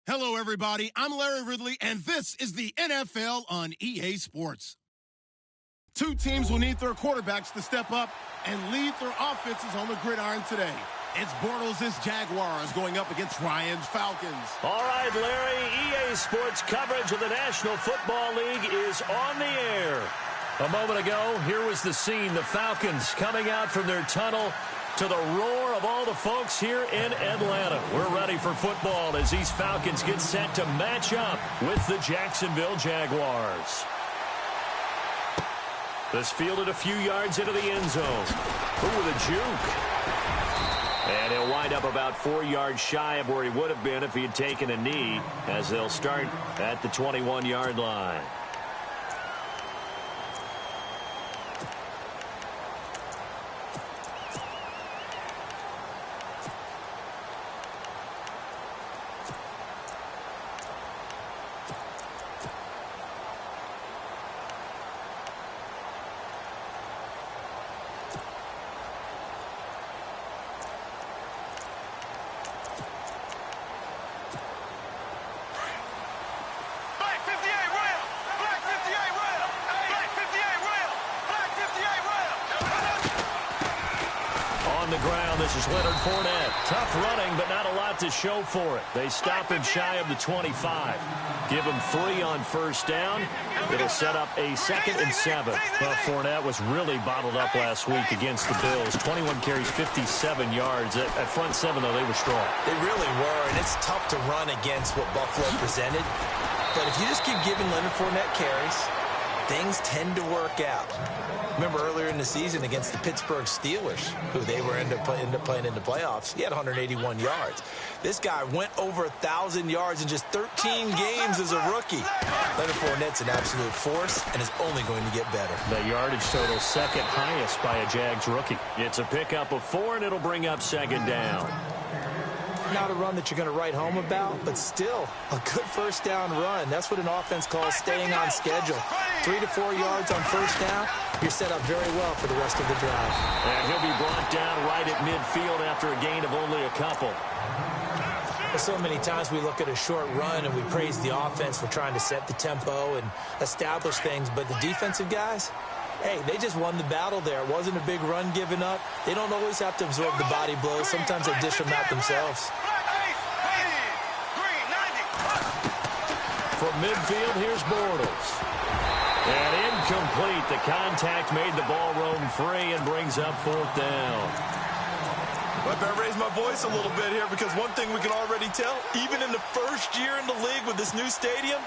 Hello, everybody. I'm Larry Ridley, and this is the NFL on EA Sports. Two teams will need their quarterbacks to step up and lead their offenses on the gridiron today. It's Bortles' Jaguars going up against Ryan's Falcons. All right, Larry, EA Sports coverage of the National Football League is on the air. A moment ago, here was the scene. The Falcons coming out from their tunnel to the roar of all the folks here in Atlanta. We're ready for football as these Falcons get set to match up with the Jacksonville Jaguars. This fielded a few yards into the end zone. Ooh, with a juke. And he'll wind up about 4 yards shy of where he would have been if he had taken a knee, as they'll start at the 21-yard line. This is Leonard Fournette. Tough running, but not a lot to show for it. They stop him shy of the 25. Give him 3 on first down. It'll set up a 2nd and 7. Well, Fournette was really bottled up last week against the Bills. 21 carries, 57 yards. At front 7, though, they were strong. They really were, and it's tough to run against what Buffalo presented. But if you just keep giving Leonard Fournette carries, things tend to work out. Remember earlier in the season against the Pittsburgh Steelers, who they were end up playing in the playoffs, he had 181 yards. This guy went over 1,000 yards in just 13 games as a rookie. Leonard Fournette's an absolute force and is only going to get better. The yardage total second highest by a Jags rookie. It's a pickup of 4, and it'll bring up 2nd down. Not a run that you're going to write home about, but still a good first down run. That's what an offense calls staying on schedule. 3 to 4 yards on first down, you're set up very well for the rest of the drive. And he'll be brought down right at midfield after a gain of only a couple. So many times we look at a short run and we praise the offense for trying to set the tempo and establish things, but the defensive guys, hey, they just won the battle there. It wasn't a big run given up. They don't always have to absorb the body blows. Sometimes they dish them out themselves. From midfield, here's Bortles. And incomplete. The contact made the ball roam free and brings up 4th down. I better raise my voice a little bit here, because one thing we can already tell, even in the first year in the league with this new stadium,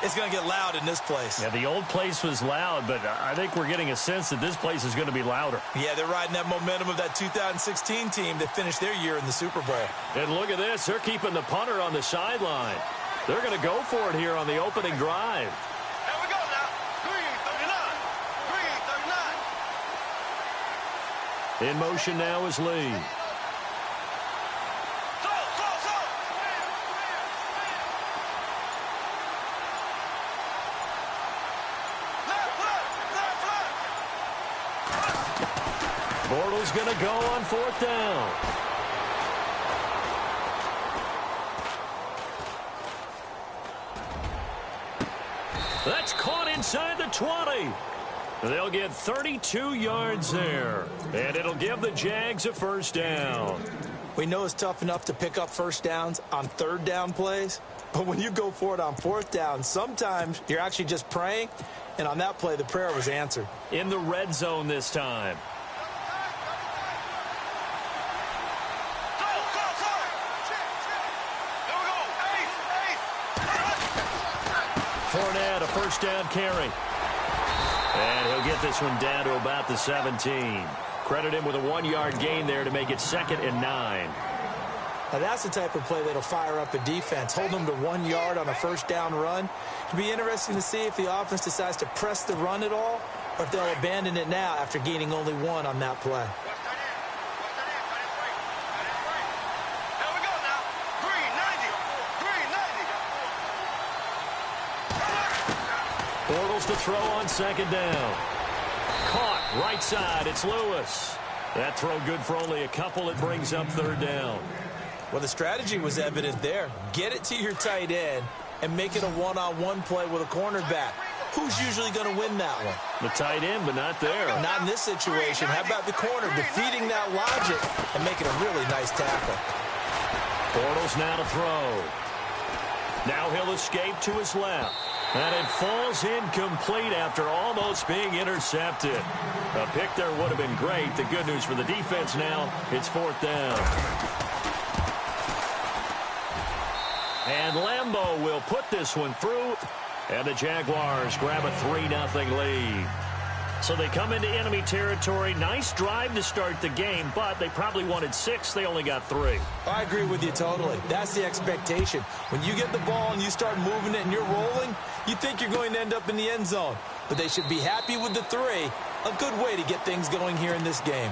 it's going to get loud in this place. Yeah, the old place was loud, but I think we're getting a sense that this place is going to be louder. Yeah, they're riding that momentum of that 2016 team that finished their year in the Super Bowl. And look at this. They're keeping the punter on the sideline. They're going to go for it here on the opening drive. Here we go now. 3:39. In motion now is Lee. Bortles going to go on 4th down. That's caught inside the 20. They'll get 32 yards there, and it'll give the Jags a first down. We know it's tough enough to pick up first downs on 3rd down plays, but when you go for it on 4th down, sometimes you're actually just praying, and on that play, the prayer was answered. In the red zone this time. Fournette, a first down carry. And he'll get this one down to about the 17. Credit him with a 1-yard gain there to make it 2nd and 9. Now that's the type of play that'll fire up a defense. Hold them to 1 yard on a first down run. It'll be interesting to see if the offense decides to press the run at all, or if they'll abandon it now after gaining only 1 on that play. Bortles to throw on 2nd down. Caught right side. It's Lewis. That throw good for only a couple. It brings up 3rd down. Well, the strategy was evident there. Get it to your tight end and make it a one-on-one play with a cornerback. Who's usually going to win that one? The tight end, but not there. Not in this situation. How about the corner defeating that logic and making a really nice tackle? Bortles now to throw. Now he'll escape to his left. And it falls incomplete after almost being intercepted. A pick there would have been great. The good news for the defense now, it's 4th down. And Lambeau will put this one through. And the Jaguars grab a 3-0 lead. So they come into enemy territory. Nice drive to start the game, but they probably wanted 6. They only got 3. I agree with you totally. That's the expectation. When you get the ball and you start moving it and you're rolling, you think you're going to end up in the end zone. But they should be happy with the 3. A good way to get things going here in this game.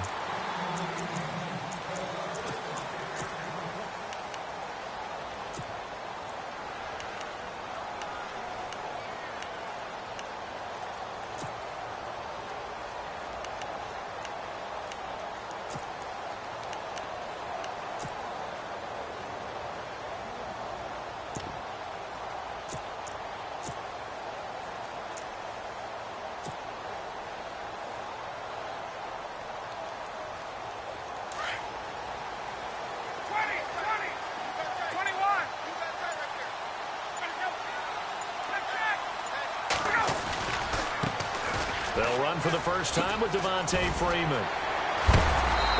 They'll run for the first time with Devontae Freeman.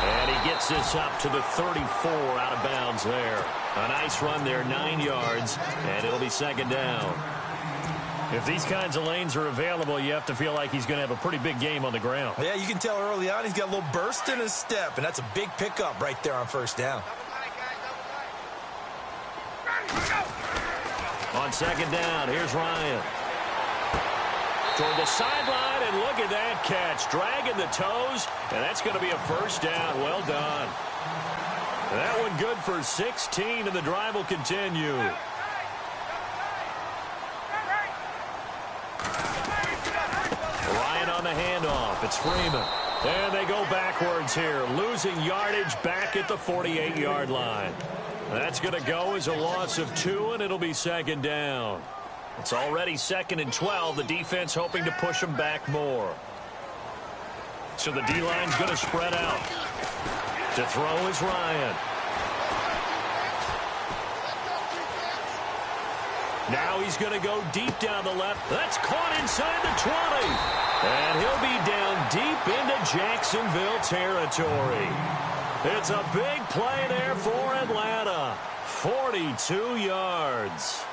And he gets this up to the 34 out of bounds there. A nice run there, 9 yards, and it'll be 2nd down. If these kinds of lanes are available, you have to feel like he's going to have a pretty big game on the ground. Yeah, you can tell early on he's got a little burst in his step, and that's a big pickup right there on 1st down. On 2nd down, here's Ryan. Toward the sideline, and look at that catch. Dragging the toes, and that's going to be a 1st down. Well done. That one good for 16, and the drive will continue. Ryan on the handoff. It's Freeman. And they go backwards here, losing yardage back at the 48-yard line. That's going to go as a loss of 2, and it'll be 2nd down. It's already 2nd and 12. The defense hoping to push them back more. So the D-line's going to spread out. To throw is Ryan. Now he's going to go deep down the left. That's caught inside the 20. And he'll be down deep into Jacksonville territory. It's a big play there for Atlanta. 42 yards.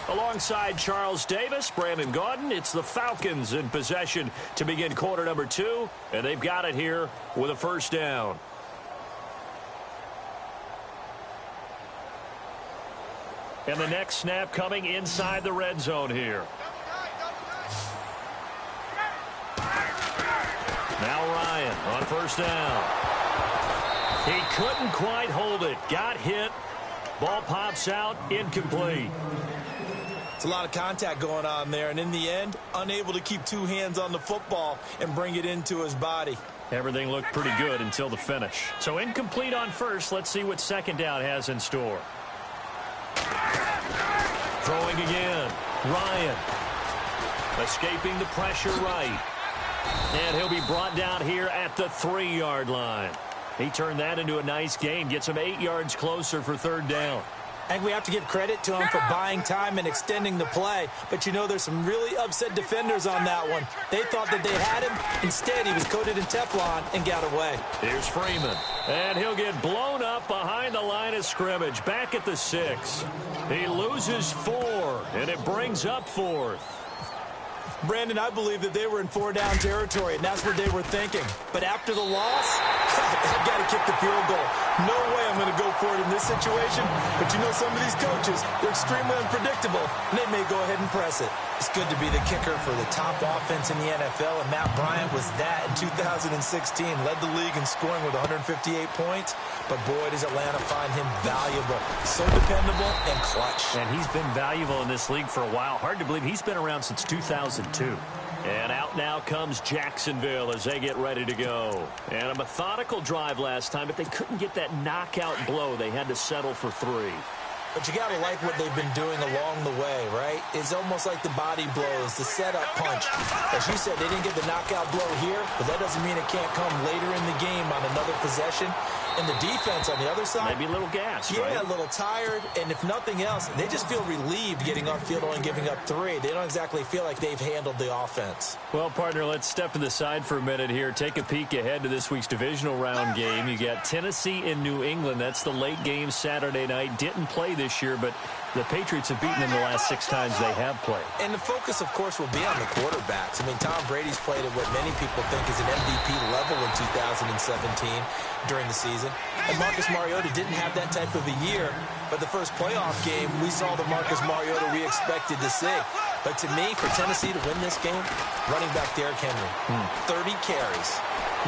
Alongside Charles Davis, Brandon Gaudin, it's the Falcons in possession to begin quarter number 2, and they've got it here with a 1st down. And the next snap coming inside the red zone here. Now Ryan on 1st down. He couldn't quite hold it. Got hit. Ball pops out. Incomplete. It's a lot of contact going on there, and in the end, unable to keep 2 hands on the football and bring it into his body. Everything looked pretty good until the finish. So incomplete on 1st. Let's see what 2nd down has in store. Throwing again. Ryan. Escaping the pressure right. And he'll be brought down here at the 3-yard line. He turned that into a nice gain. Gets him 8 yards closer for 3rd down. I think we have to give credit to him for buying time and extending the play. But, you know, there's some really upset defenders on that one. They thought that they had him. Instead, he was coated in Teflon and got away. Here's Freeman. And he'll get blown up behind the line of scrimmage. Back at the 6. He loses 4, and it brings up 4th. Brandon, I believe that they were in 4-down territory, and that's what they were thinking. But after the loss, I've got to kick the field goal. No way I'm going to go for it in this situation. But you know, some of these coaches, they're extremely unpredictable, and they may go ahead and press it. It's good to be the kicker for the top offense in the NFL, and Matt Bryant was that in 2016. Led the league in scoring with 158 points. But boy, does Atlanta find him valuable. So dependable and clutch. And he's been valuable in this league for a while. Hard to believe he's been around since 2002. And out now comes Jacksonville as they get ready to go. And a methodical drive last time, but they couldn't get that knockout blow. They had to settle for 3. But you got to like what they've been doing along the way, right? It's almost like the body blows, the setup punch. As you said, they didn't get the knockout blow here, but that doesn't mean it can't come later in the game on another possession. And the defense on the other side, maybe a little gas, yeah, right? A little tired. And if nothing else, they just feel relieved getting off field only giving up 3. They don't exactly feel like they've handled the offense. Well, partner, let's step to the side for a minute here. Take a peek ahead to this week's divisional round game. You got Tennessee and New England. That's the late game Saturday night. Didn't play this year, but the Patriots have beaten them the last 6 times they have played. And the focus, of course, will be on the quarterbacks. I mean, Tom Brady's played at what many people think is an MVP level in 2017 during the season. And Marcus Mariota didn't have that type of a year, but the first playoff game, we saw the Marcus Mariota we expected to see. But to me, for Tennessee to win this game, running back Derrick Henry, 30 carries.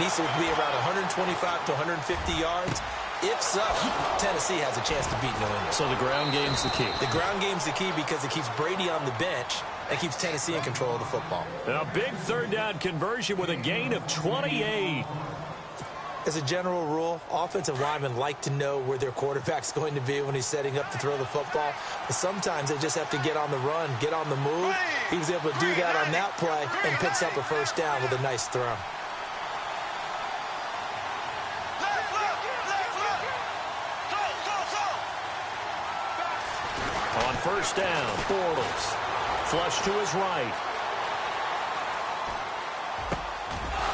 Needs to be around 125 to 150 yards. If so, Tennessee has a chance to beat New England. So the ground game's the key. The ground game's the key because it keeps Brady on the bench and keeps Tennessee in control of the football. A big third down conversion with a gain of 28. As a general rule, offensive linemen like to know where their quarterback's going to be when he's setting up to throw the football. But sometimes they just have to get on the run, get on the move. He was able to do that on that play and picks up a first down with a nice throw. On first down, Bortles. Flush to his right.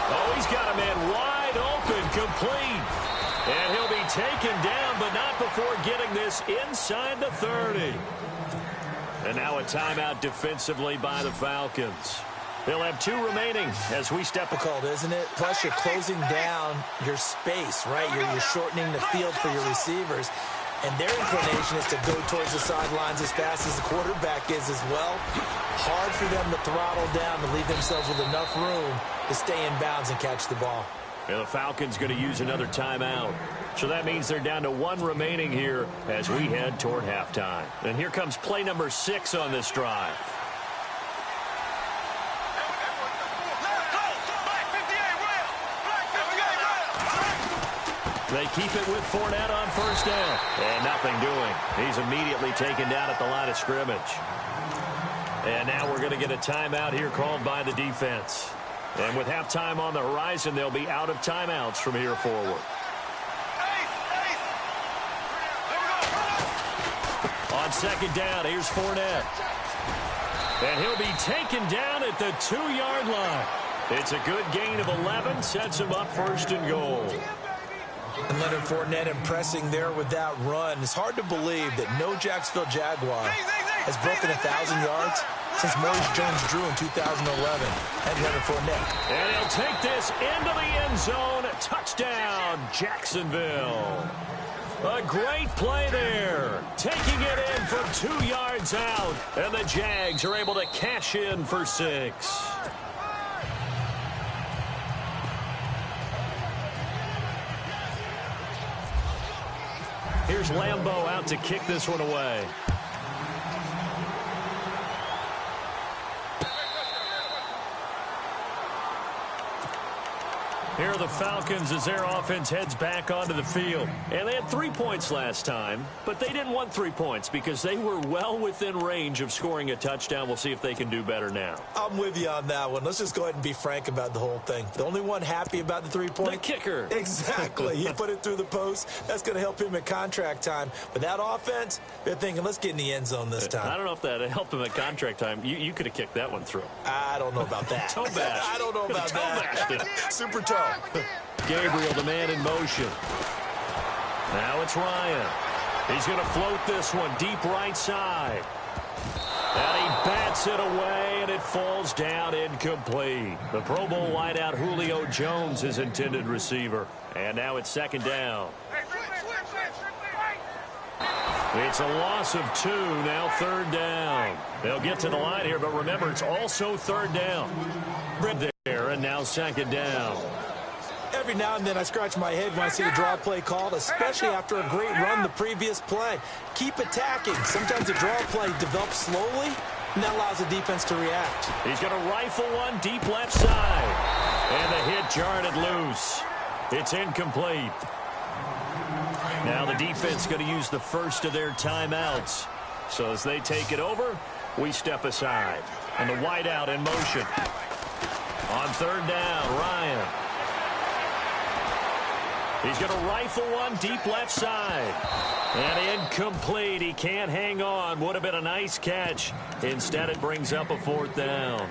Oh, he's got a man wide open, complete. And he'll be taken down, but not before getting this inside the 30. And now a timeout defensively by the Falcons. They'll have 2 remaining as we step Difficult, isn't it? Plus, you're closing down your space, right? You're shortening the field for your receivers. And their inclination is to go towards the sidelines as fast as the quarterback is as well. Hard for them to throttle down and leave themselves with enough room to stay in bounds and catch the ball. And the Falcons going to use another timeout. So that means they're down to 1 remaining here as we head toward halftime. And here comes play number 6 on this drive. They keep it with Fournette on first down. And nothing doing. He's immediately taken down at the line of scrimmage. And now we're going to get a timeout here called by the defense. And with halftime on the horizon, they'll be out of timeouts from here forward. On second down, here's Fournette. And he'll be taken down at the 2-yard line. It's a good gain of 11, sets him up first and goal. And Leonard Fournette impressing there with that run. It's hard to believe that no Jacksonville Jaguar has broken 1,000 yards since Maurice Jones-Drew in 2011. And Leonard Fournette. And he'll take this into the end zone. Touchdown, Jacksonville. A great play there. Taking it in from 2 yards out. And the Jags are able to cash in for 6. Here's Lambeau out to kick this one away. Here are the Falcons as their offense heads back onto the field. And they had 3 points last time, but they didn't want 3 points because they were well within range of scoring a touchdown. We'll see if they can do better now. I'm with you on that one. Let's just go ahead and be frank about the whole thing. The only one happy about the 3-point? The kicker. Exactly. He put it through the post. That's going to help him at contract time. But that offense, they're thinking, let's get in the end zone this time. I don't know if that helped him at contract time. You could have kicked that one through. I don't know about that. Toe bash. I don't know about Toe that. bashed it. Super toe. Gabriel, the man in motion. Now it's Ryan. He's going to float this one deep right side. And he bats it away, and it falls down incomplete. The Pro Bowl wideout Julio Jones is intended receiver. And now it's second down. It's a loss of 2, now third down. They'll get to the line here, but remember, it's also third down. There, and now second down. Every now and then I scratch my head when I see the draw play called, especially after a great run the previous play. Keep attacking. Sometimes the draw play develops slowly, and that allows the defense to react. He's going to rifle one deep left side. And the hit jarred it loose. It's incomplete. Now the defense going to use the first of their timeouts. So as they take it over, we step aside. And the wideout in motion. On third down, Ryan. He's going to rifle one deep left side. And incomplete. He can't hang on. Would have been a nice catch. Instead, it brings up a fourth down.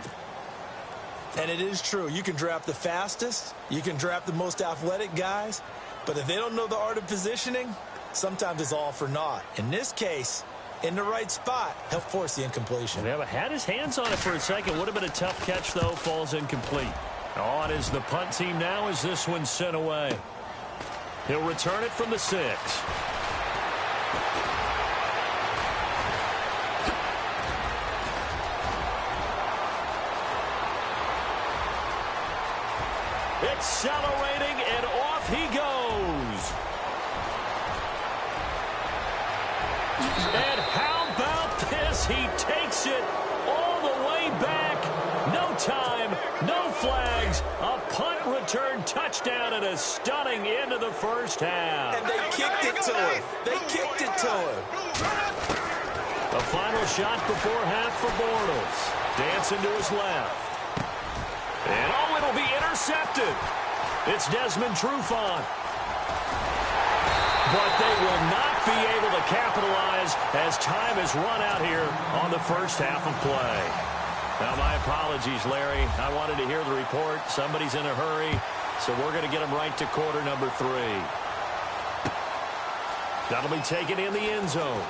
And it is true. You can draft the fastest. You can draft the most athletic guys. But if they don't know the art of positioning, sometimes it's all for naught. In this case, in the right spot, he'll force the incompletion. Yeah, but had his hands on it for a second. Would have been a tough catch, though. Falls incomplete. On is the punt team now as this one's sent away. He'll return it from the 6. Accelerating, and off he goes. And how about this? He takes it all the way back. No time, no flags. A punt return touchdown and a stunning end of the first half. And they kicked it to him. They kicked it to him. A final shot before half for Bortles. Dancing to his left. And oh, it'll be intercepted. It's Desmond Trufant. But they will not be able to capitalize as time has run out here on the first half of play. Now, my apologies, Larry. I wanted to hear the report. Somebody's in a hurry, so we're going to get him right to quarter number 3. That'll be taken in the end zone.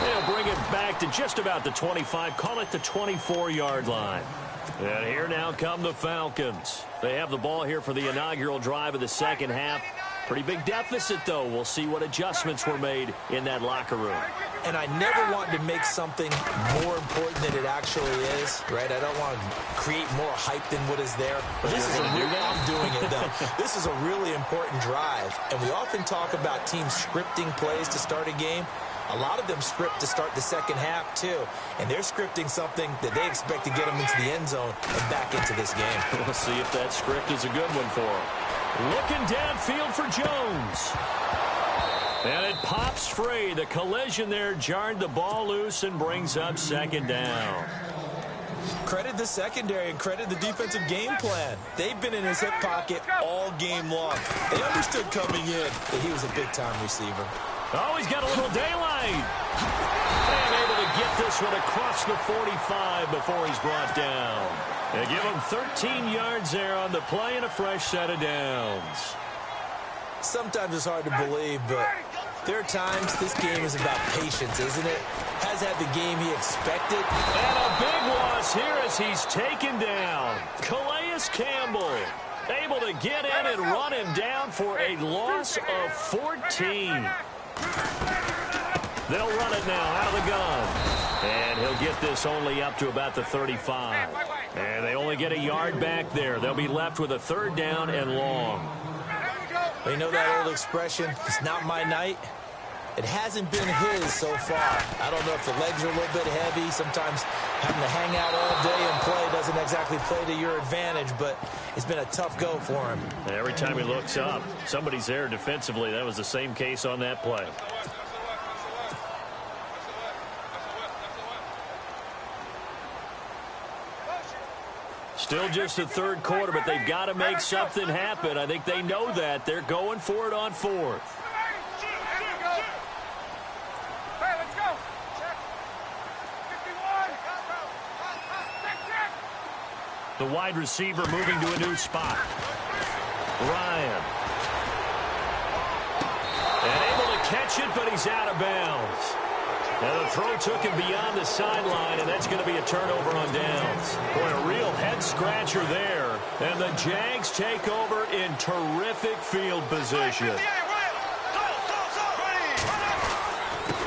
They'll bring it back to just about the 25, call it the 24-yard line. And here now come the Falcons. They have the ball here for the inaugural drive of the second half. Pretty big deficit, though. We'll see what adjustments were made in that locker room. And I never want to make something more important than it actually is, right? I don't want to create more hype than what is there. But this is I'm doing it, though. This is a really important drive. And we often talk about teams scripting plays to start a game. A lot of them script to start the second half, too. And they're scripting something that they expect to get them into the end zone and back into this game. We'll see if that script is a good one for them. Looking downfield for Jones. And it pops free. The collision there jarred the ball loose and brings up second down. Credit the secondary and credit the defensive game plan. They've been in his hip pocket all game long. They understood coming in that he was a big-time receiver. Oh, he's got a little daylight. And able to get this one across the 45 before he's brought down. They give him 13 yards there on the play and a fresh set of downs. Sometimes it's hard to believe, but there are times this game is about patience, isn't it? Has had the game he expected. And a big loss here as he's taken down. Calais Campbell able to get in and run him down for a loss of 14. They'll run it now out of the gun. And he'll get this only up to about the 35. And they only get a yard back there. They'll be left with a third down and long. You know that old expression, it's not my night? It hasn't been his so far. I don't know if the legs are a little bit heavy. Sometimes having to hang out all day and play doesn't exactly play to your advantage, but it's been a tough go for him. And every time he looks up, somebody's there defensively. That was the same case on that play. Still just the third quarter, but they've got to make something happen. I think they know that. They're going for it on fourth. The wide receiver moving to a new spot. Ryan. And able to catch it, but he's out of bounds. And the throw took him beyond the sideline, and that's going to be a turnover on downs. Boy, a real head-scratcher there. And the Jags take over in terrific field position.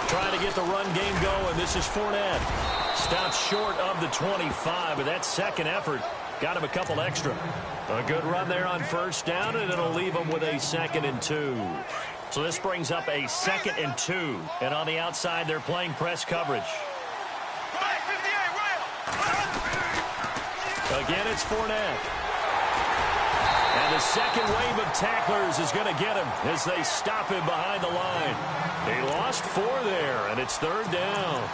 Trying to get the run game going. This is Fournette. Stops short of the 25, but that second effort got him a couple extra. A good run there on first down, and it'll leave him with a 2nd and 2. So this brings up a 2nd and 2. And on the outside, they're playing press coverage. Again, it's Fournette. And the second wave of tacklers is going to get him as they stop him behind the line. They lost 4 there, and it's 3rd down.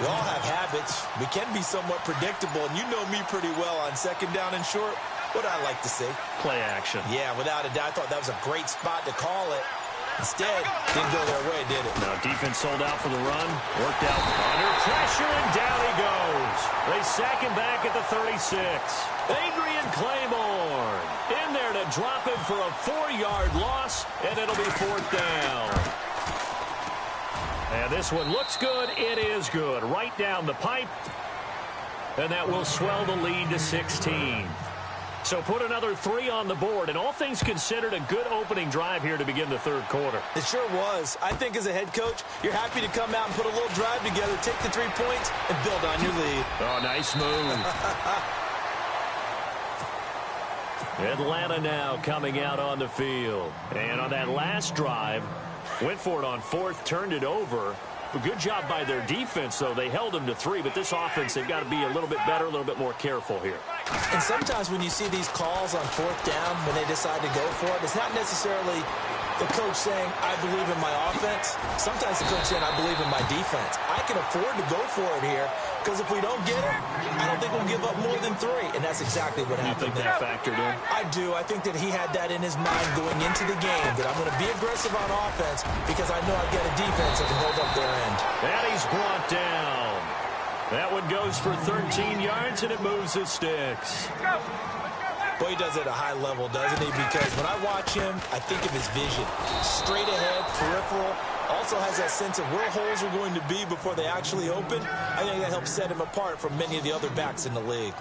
We all have habits. We can be somewhat predictable, and you know me pretty well on 2nd down and short. What I like to see. Play action. Yeah, without a doubt. I thought that was a great spot to call it. Instead, didn't go their way, did it? Now defense sold out for the run. Worked out under pressure, and down he goes. They sack him back at the 36. Adrian Claiborne in there to drop him for a 4-yard loss, and it'll be 4th down. And this one looks good. It is good. Right down the pipe. And that will swell the lead to 16. So put another 3 on the board, and all things considered, a good opening drive here to begin the 3rd quarter. It sure was. I think as a head coach, you're happy to come out and put a little drive together, take the 3 points, and build on your lead. Oh, nice move. Atlanta now coming out on the field. And on that last drive, went for it on 4th, turned it over. A good job by their defense, though. They held them to 3, but this offense, they've got to be a little bit better, a little bit more careful here. And sometimes when you see these calls on 4th down, when they decide to go for it, it's not necessarily the coach saying, I believe in my offense. Sometimes the coach saying, I believe in my defense. I can afford to go for it here, because if we don't get it, I don't think we'll give up more than 3. And that's exactly what happened. You think that factored in? I do. I think that he had that in his mind going into the game, that I'm going to be aggressive on offense because I know I've got a defense that can hold up their end. And he's brought down. That one goes for 13 yards, and it moves the sticks. Boy, he does it at a high level, doesn't he? Because when I watch him, I think of his vision. Straight ahead, peripheral. Also has that sense of where holes are going to be before they actually open. I think that helps set him apart from many of the other backs in the league.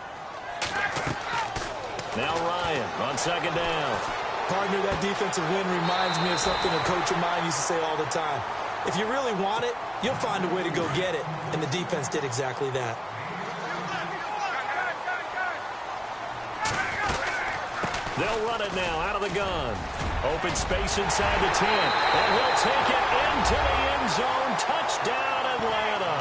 Now Ryan on 2nd down. Partner, that defensive win reminds me of something a coach of mine used to say all the time. If you really want it, you'll find a way to go get it. And the defense did exactly that. They'll run it now out of the gun. Open space inside the 10. And he'll take it into the end zone. Touchdown, Atlanta.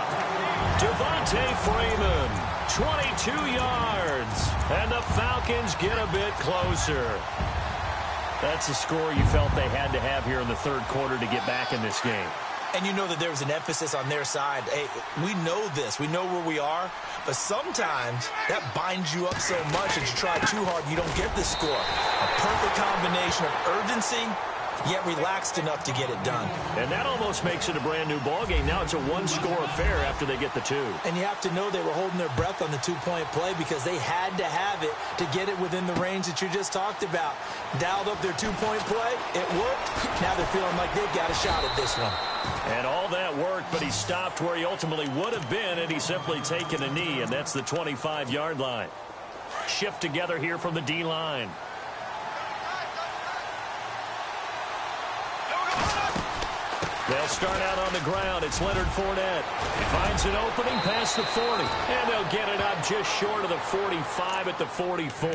Devontae Freeman, 22 yards. And the Falcons get a bit closer. That's a score you felt they had to have here in the 3rd quarter to get back in this game. And you know that there was an emphasis on their side. Hey, we know this. We know where we are. But sometimes that binds you up so much that you try too hard and you don't get the score. A perfect combination of urgency, yet relaxed enough to get it done. And that almost makes it a brand-new ballgame. Now it's a 1-score affair after they get the 2. And you have to know they were holding their breath on the 2-point play because they had to have it to get it within the range that you just talked about. Dialed up their 2-point play. It worked. Now they're feeling like they've got a shot at this one. And all that worked, but he stopped where he ultimately would have been, and he's simply taken a knee, and that's the 25-yard line. Shift together here from the D-line. They'll start out on the ground. It's Leonard Fournette. He finds an opening past the 40, and they'll get it up just short of the 45 at the 44.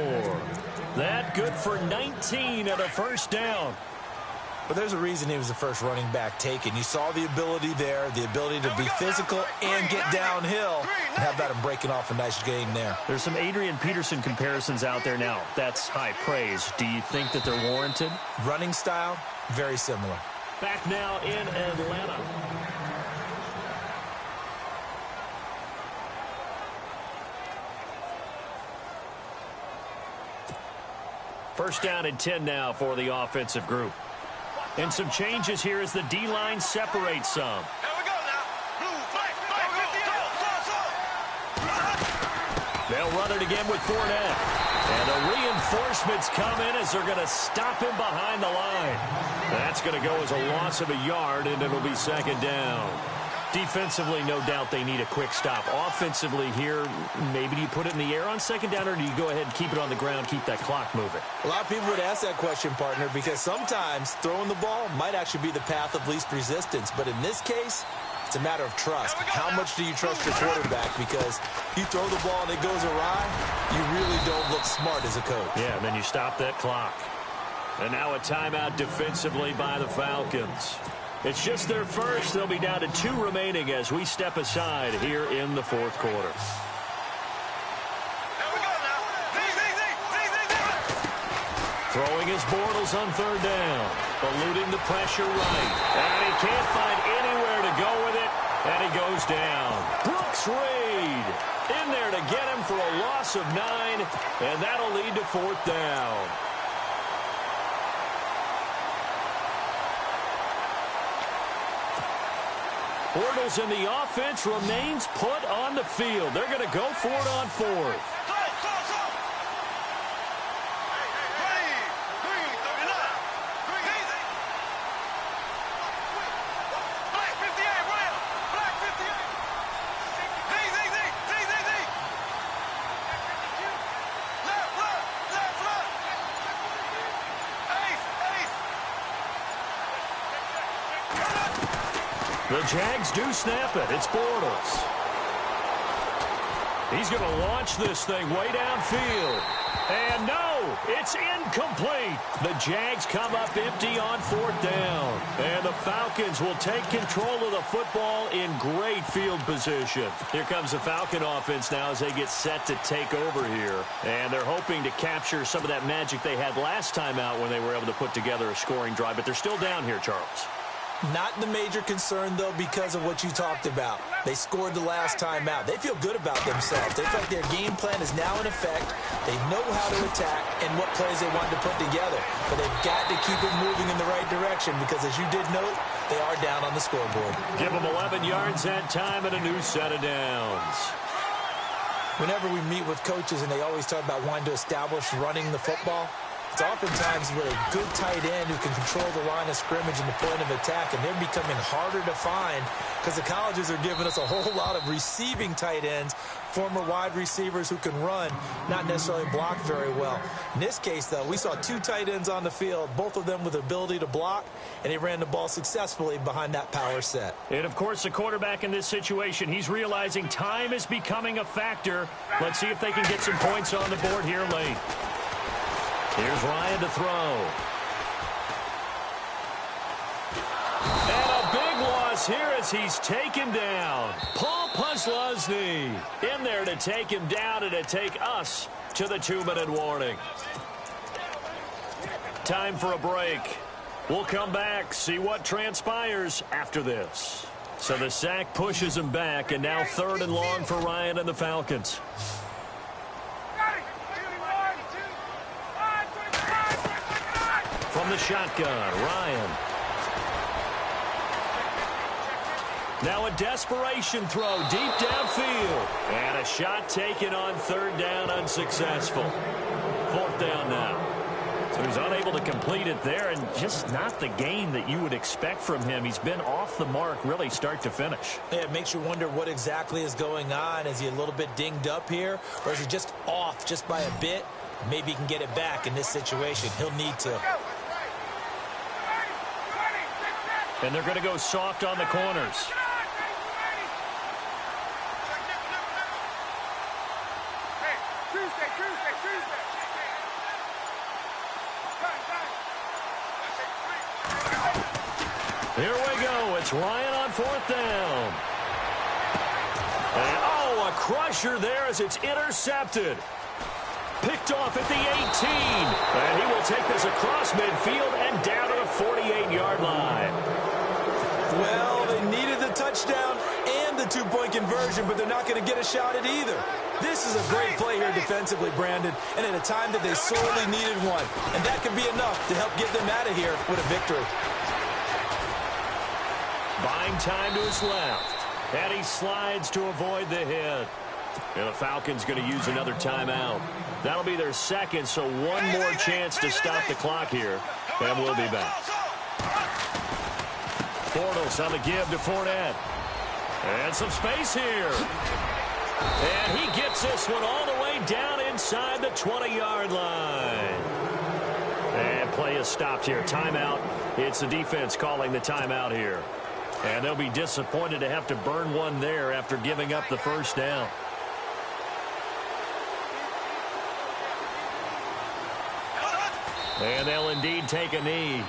That good for 19 and a 1st down. But there's a reason he was the first running back taken. You saw the ability there, the ability to be physical and get downhill. And how about him breaking off a nice gain there? There's some Adrian Peterson comparisons out there now. That's high praise. Do you think that they're warranted? Running style, very similar. Back now in Atlanta. First down and 10 now for the offensive group. And some changes here as the D-line separates some. Here we go now. Blue flag. They'll run it again with Fournette. And the reinforcements come in as they're going to stop him behind the line. That's going to go as a loss of a yard, and it'll be 2nd down. Defensively, no doubt they need a quick stop. Offensively here, maybe do you put it in the air on second down, or do you go ahead and keep it on the ground, keep that clock moving? A lot of people would ask that question, partner, because sometimes throwing the ball might actually be the path of least resistance. But in this case, it's a matter of trust. How much do you trust your quarterback? Because you throw the ball and it goes awry, you really don't look smart as a coach. Yeah, and then you stop that clock. And now a timeout defensively by the Falcons. It's just their first. They'll be down to 2 remaining as we step aside here in the fourth quarter. Throwing his Bortles on third down. Eluding the pressure right. And he can't find anywhere to go with it. And he goes down. Brooks Reed in there to get him for a loss of 9. And that'll lead to fourth down. Bortles in the offense remains put on the field. They're going to go for it on fourth. The Jags do snap it. It's Bortles. He's going to launch this thing way downfield. And no, it's incomplete. The Jags come up empty on fourth down. And the Falcons will take control of the football in great field position. Here comes the Falcon offense now as they get set to take over here. And they're hoping to capture some of that magic they had last time out when they were able to put together a scoring drive. But they're still down here, Charles. Not the major concern, though, because of what you talked about. They scored the last time out. They feel good about themselves. They feel like their game plan is now in effect. They know how to attack and what plays they want to put together. But they've got to keep it moving in the right direction because, as you did note, they are down on the scoreboard. Give them 11 yards that time and a new set of downs. Whenever we meet with coaches and they always talk about wanting to establish running the football, it's oftentimes with a good tight end who can control the line of scrimmage and the point of attack, and they're becoming harder to find because the colleges are giving us a whole lot of receiving tight ends, former wide receivers who can run, not necessarily block very well. In this case, though, we saw 2 tight ends on the field, both of them with the ability to block, and they ran the ball successfully behind that power set. And, of course, the quarterback in this situation, he's realizing time is becoming a factor. Let's see if they can get some points on the board here late. Here's Ryan to throw. And a big loss here as he's taken down. Paul Posluszny in there to take him down and to take us to the 2-minute warning. Time for a break. We'll come back, see what transpires after this. So the sack pushes him back, and now 3rd and long for Ryan and the Falcons. From the shotgun, Ryan. Now a desperation throw deep downfield. And a shot taken on 3rd down, unsuccessful. 4th down now. So he's unable to complete it there, and just not the game that you would expect from him. He's been off the mark really start to finish. Yeah, it makes you wonder what exactly is going on. Is he a little bit dinged up here, or is he just off just by a bit? Maybe he can get it back in this situation. He'll need to. And they're going to go soft on the corners. Here we go. It's Ryan on 4th down. And, oh, a crusher there as it's intercepted. Picked off at the 18. And he will take this across midfield and down to the 48-yard line. Well, they needed the touchdown and the 2-point conversion, but they're not going to get a shot at either. This is a great play here defensively, Brandon, and at a time that they sorely needed one. And that could be enough to help get them out of here with a victory. Buying time to his left. And he slides to avoid the hit. And the Falcons going to use another timeout. That'll be their second, so one more chance to stop the clock here. And we'll be back. Bortles on the give to Fournette. And some space here. And he gets this one all the way down inside the 20-yard line. And play is stopped here. Timeout. It's the defense calling the timeout here. And they'll be disappointed to have to burn one there after giving up the first down. And they'll indeed take a knee.